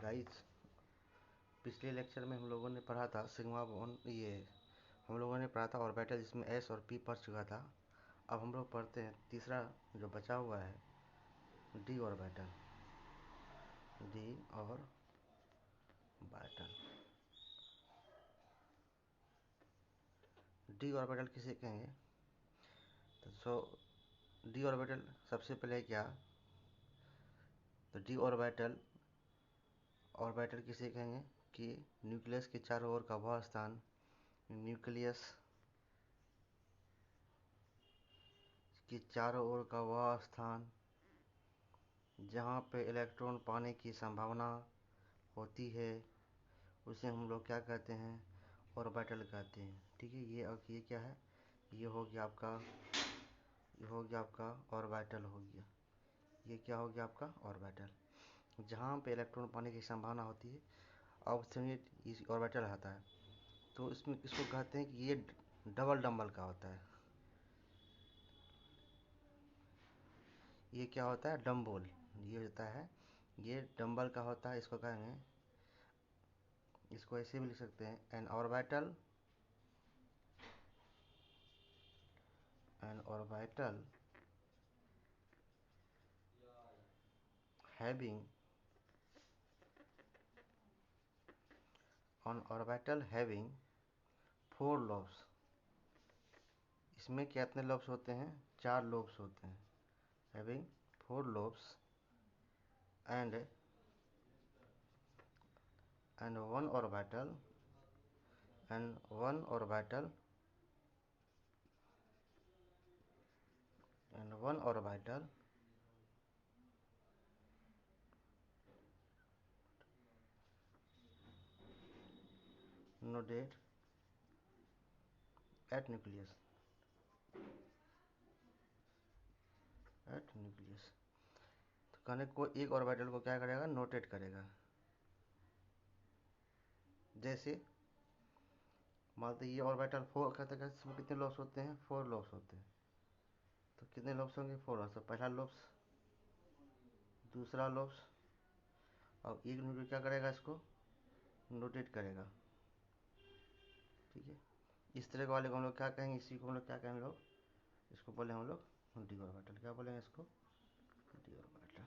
Guys, पिछले lecture में हम लोगों ने पढ़ा था सिग्मा बॉन्ड, ये हम लोगों ने पढ़ा था ऑर्बिटल जिसमें एस और पी पढ़ चुका था। अब हम लोग पढ़ते हैं तीसरा जो बचा हुआ है, D orbital. D orbital D orbital किसे कहेंगे? तो डी ऑर्बिटल सबसे पहले क्या, तो डी ऑर्बिटल ऑर्बिटल किसे कहेंगे कि न्यूक्लियस के चारों ओर का वह स्थान, न्यूक्लियस के चारों ओर का वह स्थान जहाँ पे इलेक्ट्रॉन पाने की संभावना होती है, उसे हम लोग क्या कहते हैं? ऑर्बिटल कहते हैं। ठीक है, ये क्या है? ये हो गया आपका ऑर्बिटल हो गया। ये क्या हो गया आपका? ऑर्बिटल। जहाँ पे इलेक्ट्रॉन पाने की संभावना होती है, अब समझिए इस ऑर्बिटल आता है तो इसमें किसको कहते हैं कि ये डबल डंबल का होता है। ये क्या होता है? डम्बल। ये होता है, ये डंबल का होता है। इसको कहेंगे, इसको ऐसे भी लिख सकते हैं, N orbital having having 4 lobes। इसमें कितने lobes होते हैं? 4 lobes होते हैं। having 4 lobes and one orbital noded at nucleus। तो कहने को एक ऑर्बिटल को क्या करेगा? नोटेट करेगा। जैसे मान लो ये ऑर्बिटल 4 कहते हैं, इसमें कितने लॉब्स होते हैं? 4 लॉब्स होते हैं। तो कितने लॉब्स होंगे? 4 लॉब्स। पहला लॉब्स, दूसरा लॉब्स, और एक न्यूक्लियस क्या करेगा? इसको नोटेट करेगा। ठीक है, इस तरह के वाले को हम लोग क्या कहेंगे? इसी को हम लोग क्या कहेंगे? लोग इसको बोले हम लोग डी ऑर्बिटल। क्या बोलेंगे इसको? D orbital.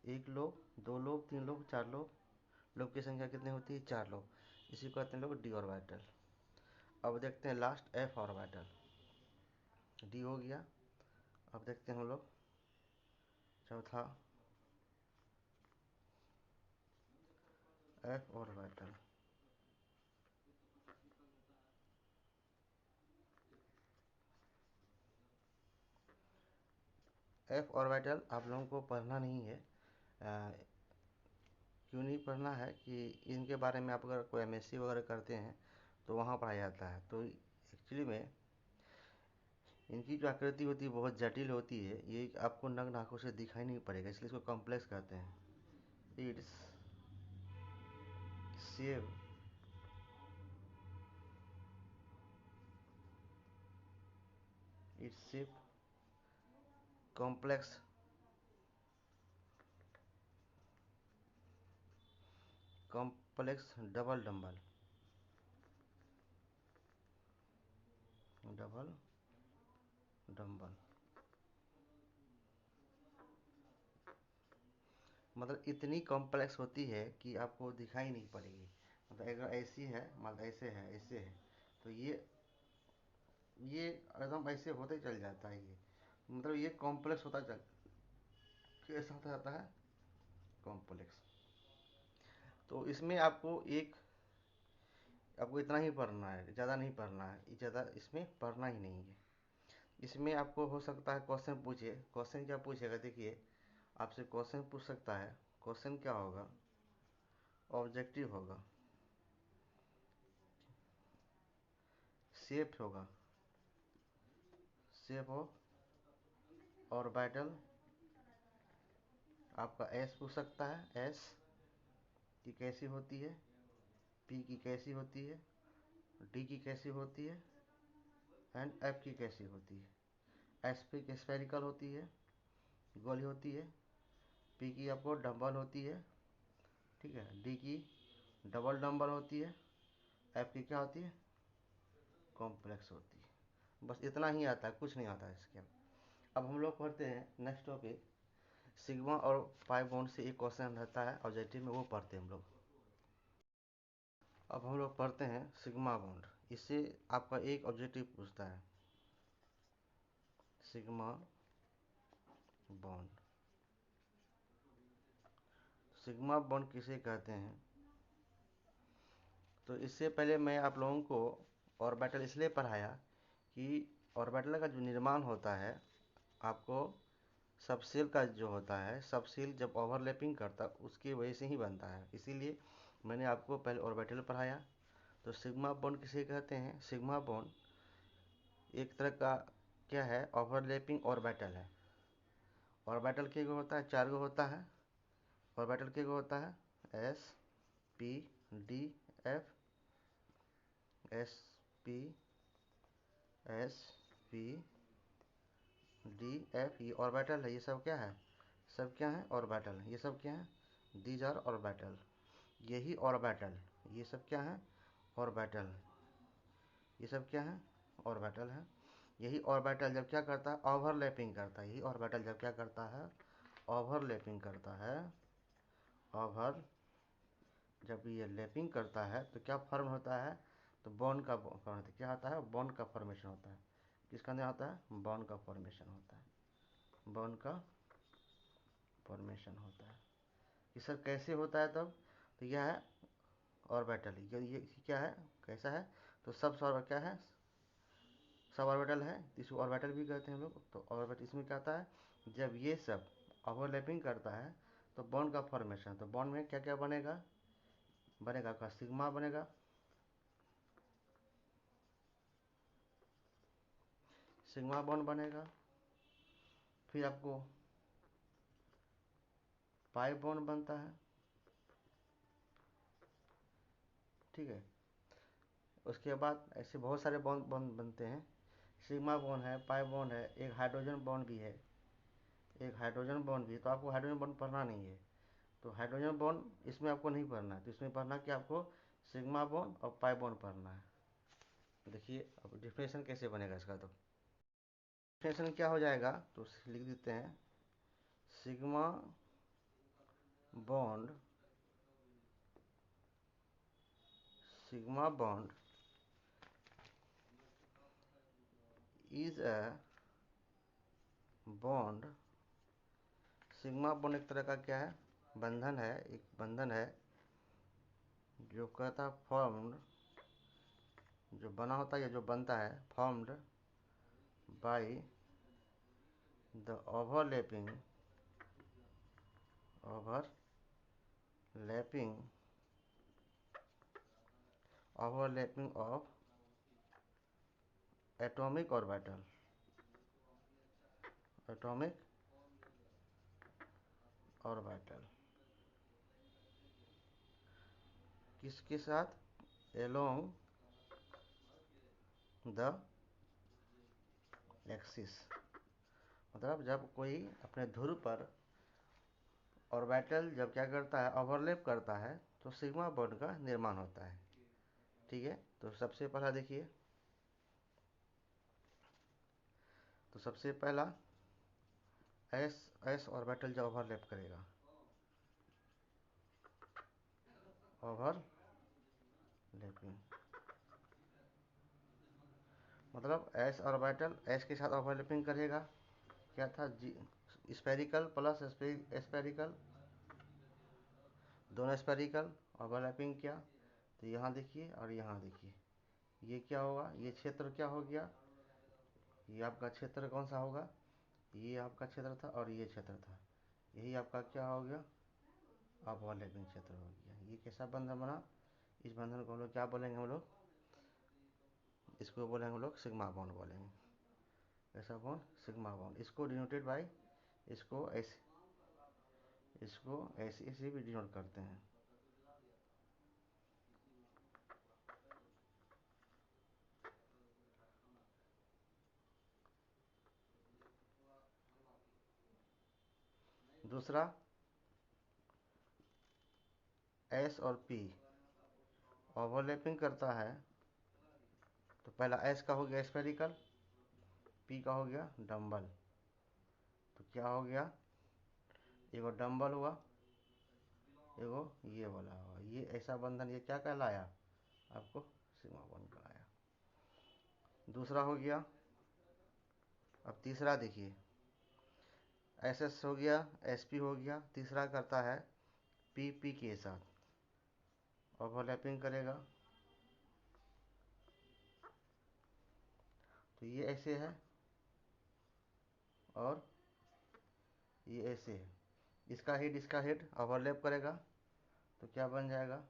एक लोब, दो लोब, तीन लोब, चार लोब। लोब की संख्या कितनी होती है? 4 लोब। इसी को कहते हैं लोग डी ऑर्बिटल। अब देखते हैं लास्ट एफ ऑर्बिटल। डी हो गया। अब देखते हैं हम लोग चौथा एफ ऑर्बिटल। एफ ऑर्बिटल आप लोगों को पढ़ना नहीं है। क्यों नहीं पढ़ना है कि इनके बारे में आप अगर कोई एमएससी वगैरह करते हैं तो वहाँ पढ़ाया जाता है। तो एक्चुअली में इनकी जो आकृति होती है बहुत जटिल होती है। ये आपको नग्न आंखों से दिखाई नहीं पड़ेगा, इसलिए इसको कॉम्प्लेक्स कहते हैं। Its shape complex double dumbbell मतलब इतनी कॉम्प्लेक्स होती है कि आपको दिखाई नहीं पड़ेगी। मतलब अगर ऐसी है, मतलब ऐसे है, ऐसे है, तो ये एकदम ऐसे होते चल जाता है। ये मतलब ये कॉम्प्लेक्स होता चल, कैसा होता जाता है? कॉम्प्लेक्स। तो इसमें आपको इतना ही पढ़ना है, ज़्यादा नहीं पढ़ना है। ज़्यादा इसमें पढ़ना ही नहीं है। इसमें आपको हो सकता है क्वेश्चन पूछे। क्वेश्चन क्या पूछेगा? देखिए, आपसे क्वेश्चन पूछ सकता है। क्वेश्चन क्या होगा? ऑब्जेक्टिव होगा, शेप होगा, शेप ऑफ ऑर्बिटल। आपका एस पूछ सकता है, एस की कैसी होती है, पी की कैसी होती है, डी की कैसी होती है, एंड एफ की कैसी होती है। एस पी की स्फेरिकल होती है, गोली होती है। पी की आपको डंबल होती है, ठीक है, डी की डबल नंबर होती है, एफ की क्या होती है, कॉम्प्लेक्स होती है। बस इतना ही आता है, कुछ नहीं आता है इसके। अब हम लोग पढ़ते हैं नेक्स्ट टॉपिक, सिग्मा और पाई बॉन्ड से एक क्वेश्चन रहता है ऑब्जेक्टिव में, वो पढ़ते हैं हम लोग। अब हम लोग पढ़ते हैं सिग्मा बॉन्ड, इससे आपका एक ऑब्जेक्टिव पूछता है, सिग्मा बॉन्ड। सिग्मा बॉन्ड किसे कहते हैं? तो इससे पहले मैं आप लोगों को ऑर्बिटल इसलिए पढ़ाया कि ऑर्बिटल का जो निर्माण होता है, आपको सबसेल का जो होता है, सबसेल जब ओवरलैपिंग करता है उसकी वजह से ही बनता है, इसीलिए मैंने आपको पहले ऑर्बिटल पढ़ाया। तो सिग्मा बॉन्ड किसे कहते हैं? सिग्मा बॉन्ड एक तरह का क्या है, ओवरलैपिंग ऑर्बिटल है। ऑर्बिटल के होता है, चार गो होता है। ऑर्बिटल के होता है S P D F, S P S P D F, ये ऑर्बिटल है। ये सब क्या है? सब क्या है? ऑर्बिटल। ये सब क्या है? These are orbital. यही ऑर्बिटल, ये सब क्या है? ऑर्बिटल। ये सब क्या है? ऑर्बिटल है। यही ऑर्बिटल जब क्या करता है? ओवरलैपिंग करता है। यही ऑर्बिटल जब क्या करता है? ओवरलैपिंग करता है। ओवर जब ये लैपिंग करता है तो क्या फॉर्म होता है? तो बॉन्ड का फॉर्म होता है। क्या होता है? बॉन्ड का फॉर्मेशन होता है। किसका अंदर होता है? बॉन्ड का फॉर्मेशन होता है। बॉन्ड का फॉर्मेशन होता है। ये सर कैसे होता है तब? तो यह है ऑर्बिटल। ये क्या है, कैसा है? तो सब क्या है? सब ऑर्बिटल है, इसको ऑर्बिटल भी कहते हैं हम लोग। तो ऑर्बिटल इसमें क्या आता है, जब ये सब ओवरलैपिंग करता है तो बॉन्ड का फॉर्मेशन। तो बॉन्ड में क्या क्या बनेगा? बनेगा आपका सिग्मा बनेगा, सिग्मा बॉन्ड बनेगा। फिर आपको पाई बॉन्ड बनता है, ठीक है। उसके बाद ऐसे बहुत सारे बॉन्ड बॉन्ड बनते हैं। सिग्मा बॉन्ड है, पाई बॉन्ड है, एक हाइड्रोजन बॉन्ड भी है, एक हाइड्रोजन बॉन्ड भी है। तो आपको हाइड्रोजन बॉन्ड पढ़ना नहीं है, तो हाइड्रोजन बॉन्ड इसमें आपको नहीं पढ़ना है। तो इसमें पढ़ना कि आपको सिग्मा बॉन्ड और पाई बॉन्ड पढ़ना है। देखिए अब डिफिनेशन कैसे बनेगा इसका। तो डिफिनेशन क्या हो जाएगा, तो लिख देते हैं, sigma bond, sigma bond is a bond. Sigma bond एक तरह का क्या है? बंधन है, एक बंधन है जो कहता फॉर्म्ड, जो बना होता है या जो बनता है, formed by the overlapping, overlapping, overlapping of atomic orbital, atomic orbital किसके साथ? Along the axis. मतलब जब कोई अपने ध्रुव पर ऑर्बिटल जब क्या करता है? ओवरलैप करता है, तो सिग्मा बॉन्ड का निर्माण होता है, ठीक है। तो सबसे पहला देखिए, तो सबसे पहला एस एस ऑर्बिटल जब ओवरलैप करेगा, ओवरलैपिंग मतलब एस ऑर्बिटल एस के साथ ओवरलैपिंग करेगा। क्या था? जी स्पेरिकल प्लस स्पेरिकल, दोनों स्पेरिकल ओवरलैपिंग किया। तो यहाँ देखिए और यहाँ देखिए, ये क्या होगा? ये क्षेत्र क्या हो गया? ये आपका क्षेत्र कौन सा होगा? ये आपका क्षेत्र था और ये क्षेत्र था, यही आपका क्या हो गया? ओवरलैपिंग क्षेत्र हो गया। ये कैसा बंधन बना? इस बंधन को हम लोग क्या बोलेंगे? हम लोग इसको बोलेंगे, हम लोग सिग्मा बॉन्ड बोलेंगे। कैसा बॉन्ड? Sigma bond. इसको डिनोटेड बाय, इसको ऐसे, इसको ऐसे ऐसे भी डिनोट करते हैं। दूसरा एस और पी ओवरलैपिंग करता है, तो पहला एस का हो गया स्फेरिकल, पी का हो गया डम्बल। तो क्या हो गया, एगो डम्बल हुआ, एगो ये वाला हुआ, ये ऐसा बंधन, ये क्या कहलाया आपको, सिग्मा बॉन्ड कहलाया। दूसरा हो गया, अब तीसरा देखिए, एस एस हो गया, एस पी हो गया, तीसरा करता है पी पी के साथ ओवरलैपिंग करेगा। तो ये ऐसे है और ये ऐसे है, इसका हेड ओवरलैप करेगा, तो क्या बन जाएगा,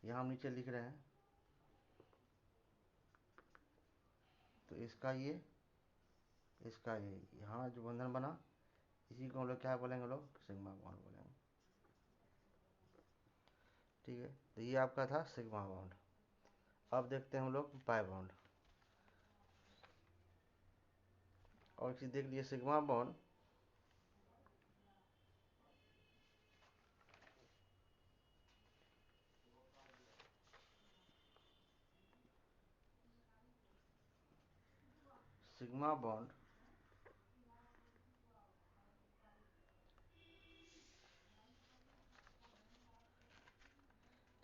यहाँ हम नीचे लिख रहे हैं, तो इसका ये यहाँ जो बंधन बना, इसी को हम लोग क्या बोलेंगे, लोग सिग्मा बॉन्ड बोलेंगे। ठीक है, तो ये आपका था सिग्मा बॉन्ड। अब देखते हैं हम लोग पाई बॉन्ड। और एक चीज देख लिए, सिग्मा बॉन्ड सिग्मा बॉन्ड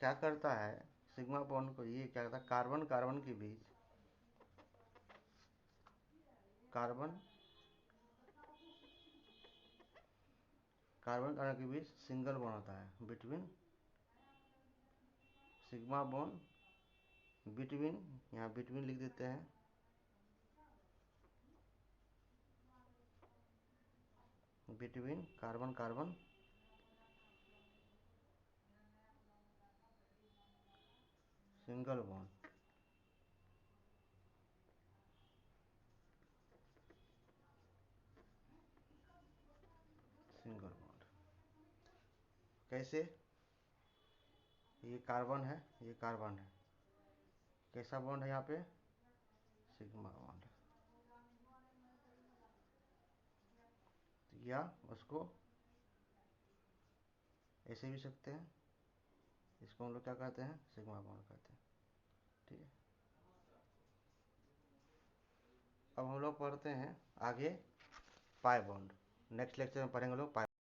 क्या करता है, सिग्मा बॉन्ड को ये क्या करता है, कार्बन कार्बन के बीच, कार्बन कार्बन कार्बन के बीच सिंगल बॉन्ड होता है, बिटवीन सिग्मा बॉन्ड बिटवीन, यहाँ बिटवीन लिख देते हैं, between carbon carbon single bond, single bond कैसे, ये कार्बन है, ये कार्बन है, कैसा बॉन्ड है यहाँ पे, सिग्मा बॉन्ड। या उसको ऐसे भी सकते हैं, इसको हम लोग क्या कहते हैं, सिग्मा बॉन्ड कहते हैं। ठीक है, अब हम लोग पढ़ते हैं आगे पाई बॉन्ड, नेक्स्ट लेक्चर में पढ़ेंगे लोग पाई